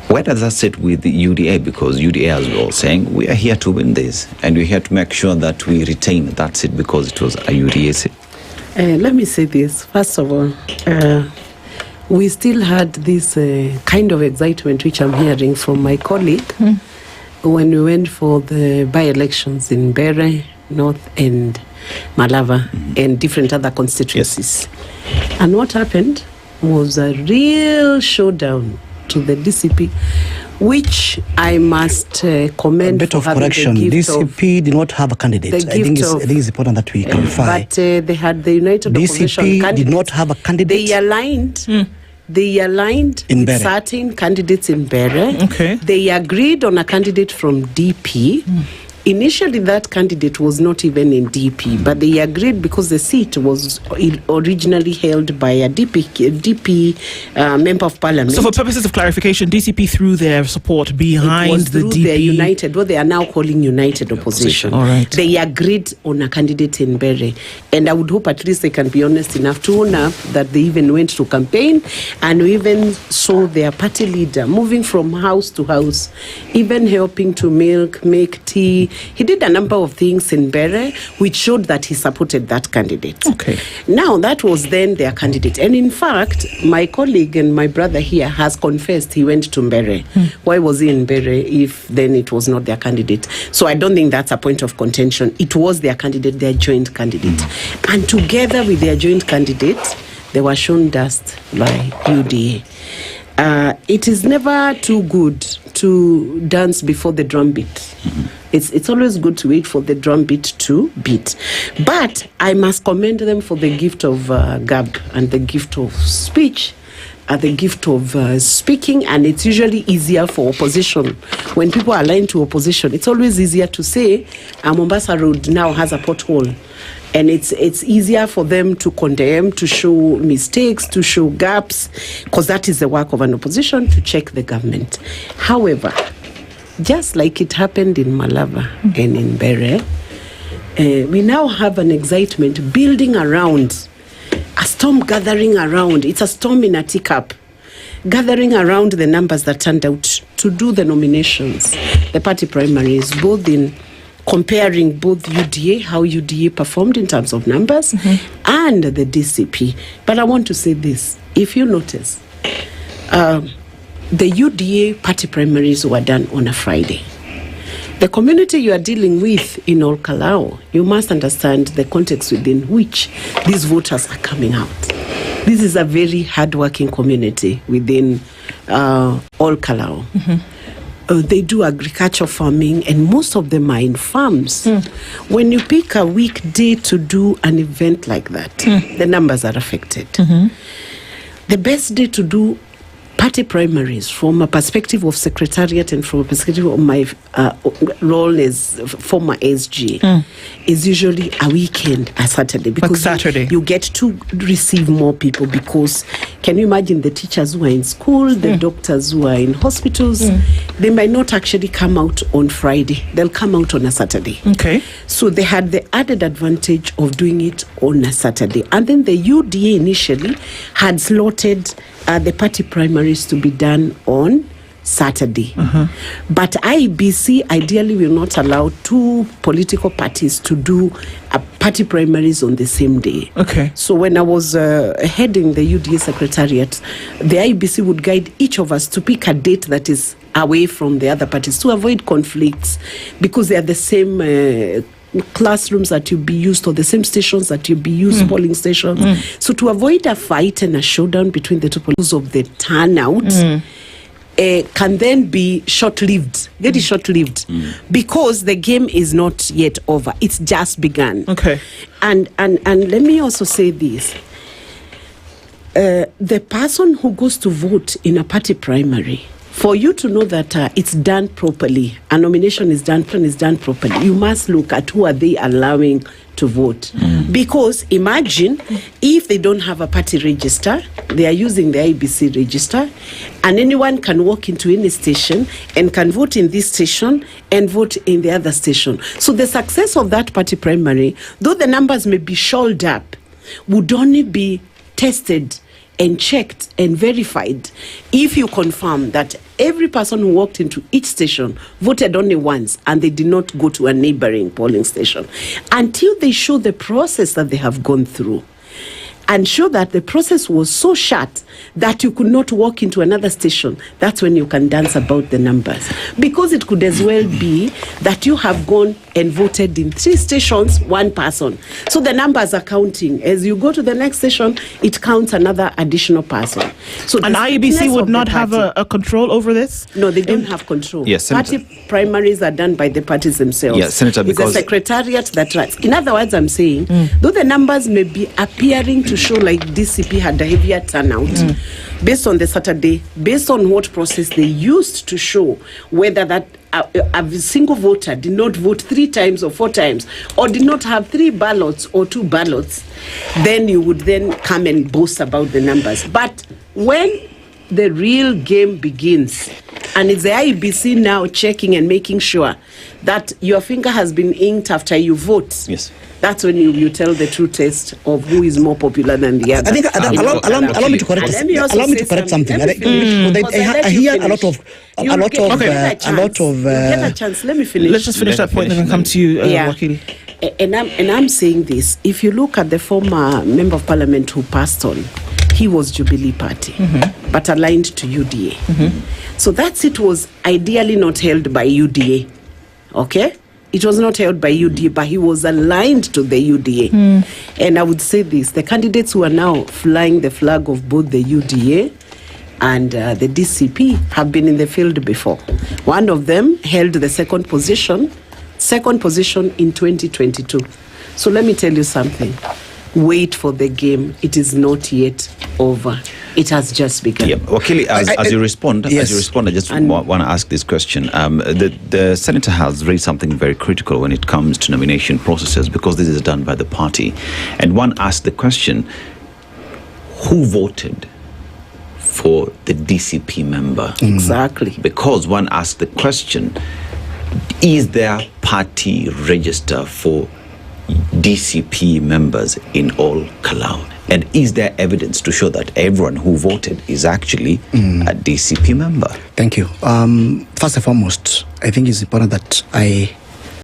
Where does that sit with the UDA? Because UDA, as we're all saying, we are here to win this, and we're here to make sure that we retain that seat because it was a UDA seat. Let me say this. First of all, we still had this kind of excitement, which I'm hearing from my colleague, when we went for the by-elections in Bere, North, and Malava, and different other constituencies. Yes. And what happened was a real showdown to the DCP, which I must commend. A bit for of correction. DCP did not have a candidate. I think it's important that we clarify. But they had the United Opposition DCP candidates. did not have a candidate. They aligned in with Bere. certain candidates in Bere. Okay. They agreed on a candidate from DP. Initially, that candidate was not even in DP, but they agreed because the seat was originally held by a DP member of parliament. So for purposes of clarification, DCP threw their support behind the DP. Their United, what they are now calling United Opposition. All right. They agreed on a candidate in Bere. And I would hope at least they can be honest enough to own up that they even went to campaign, and we even saw their party leader moving from house to house, even helping to make tea. He did a number of things in Bere which showed that he supported that candidate. Okay. Now, that was then their candidate. And in fact, my colleague and my brother here has confessed he went to Bere. Why was he in Bere if then it was not their candidate? So I don't think that's a point of contention. It was their candidate, their joint candidate. And together with their joint candidate, they were shown dust by UDA. It is never too good to dance before the drum beat. It's always good to wait for the drum beat to beat. But I must commend them for the gift of gab and the gift of speech, the gift of speaking, and it's usually easier for opposition. When people are aligned to opposition, it's always easier to say, Mombasa Road now has a pothole. And it's easier for them to condemn, to show mistakes, to show gaps, because that is the work of an opposition, to check the government. However, just like it happened in Malava and in Bere, we now have an excitement building around, a storm gathering around. It's a storm in a teacup, gathering around the numbers that turned out to do the nominations, the party primaries, both in comparing both UDA, how UDA performed in terms of numbers, and the DCP. But I want to say this. If you notice, the UDA party primaries were done on a Friday. The community you are dealing with in Olkalau, you must understand the context within which these voters are coming out. This is a very hardworking community within Olkalau. They do agriculture farming, and most of them are in farms. When you pick a weekday to do an event like that, the numbers are affected. The best day to do party primaries, from a perspective of secretariat and from a perspective of my role as former SG, is usually a weekend, a Saturday. Because Saturday. You get to receive more people, because can you imagine the teachers who are in school, the doctors who are in hospitals, they might not actually come out on Friday. They'll come out on a Saturday. Okay. So they had the added advantage of doing it on a Saturday. And then the UDA initially had slotted the party primaries to be done on Saturday. But IEBC ideally will not allow two political parties to do a party primaries on the same day. Okay. So when I was heading the UDA secretariat, the IEBC would guide each of us to pick a date that is away from the other parties to avoid conflicts, because they are the same classrooms that you'll be used, or the same stations that you'll be used, polling stations. So to avoid a fight and a showdown between the two police of the turnout can then be short-lived, very short-lived, because the game is not yet over. It's just begun. Okay. And let me also say this. The person who goes to vote in a party primary, for you to know that it's done properly, a nomination is done, plan is done properly, you must look at who are they allowing to vote. Because imagine if they don't have a party register, they are using the IBC register, and anyone can walk into any station and can vote in this station and vote in the other station. So the success of that party primary, though the numbers may be shouldered up, would only be tested and checked and verified, if you confirm that every person who walked into each station voted only once and they did not go to a neighboring polling station, until they show the process that they have gone through and show that the process was so short that you could not walk into another station, that's when you can dance about the numbers. Because it could as well be that you have gone and voted in 3 stations, 1 person. So the numbers are counting. As you go to the next station, it counts another additional person. So an IEBC would not have a control over this? No, they don't have control. Yes, party primaries are done by the parties themselves. Yes, Senator, because it's a secretariat that runs. In other words, I'm saying, though the numbers may be appearing to show like DCP had a heavier turnout, based on the Saturday, based on what process they used to show whether that a single voter did not vote 3 times or 4 times, or did not have 3 ballots or 2 ballots, then you would then come and boast about the numbers. But when the real game begins, and it's the IEBC now checking and making sure that your finger has been inked after you vote. Yes. That's when you tell the true test of who is more popular than the other. I think allow me to correct something. I hear a lot of get a chance. Let me finish. Let's just finish that point and then come to you, Wakili. And I'm saying this. If you look at the former member of parliament who passed on, he was Jubilee Party, but aligned to UDA. So that seat was ideally not held by UDA. Okay? It was not held by UDA, but he was aligned to the UDA. And I would say this, the candidates who are now flying the flag of both the UDA and the DCP have been in the field before. One of them held the second position in 2022. So let me tell you something. Wait for the game. It is not yet over. It has just begun. Yeah. Wakili, as you respond, I just want to ask this question. The senator has raised something very critical when it comes to nomination processes, because this is done by the party. And one asked the question, who voted for the DCP member? Exactly. Because one asked the question, is there party register for DCP members in all Kalau? And is there evidence to show that everyone who voted is actually a DCP member? Thank you. First and foremost, I think it's important that I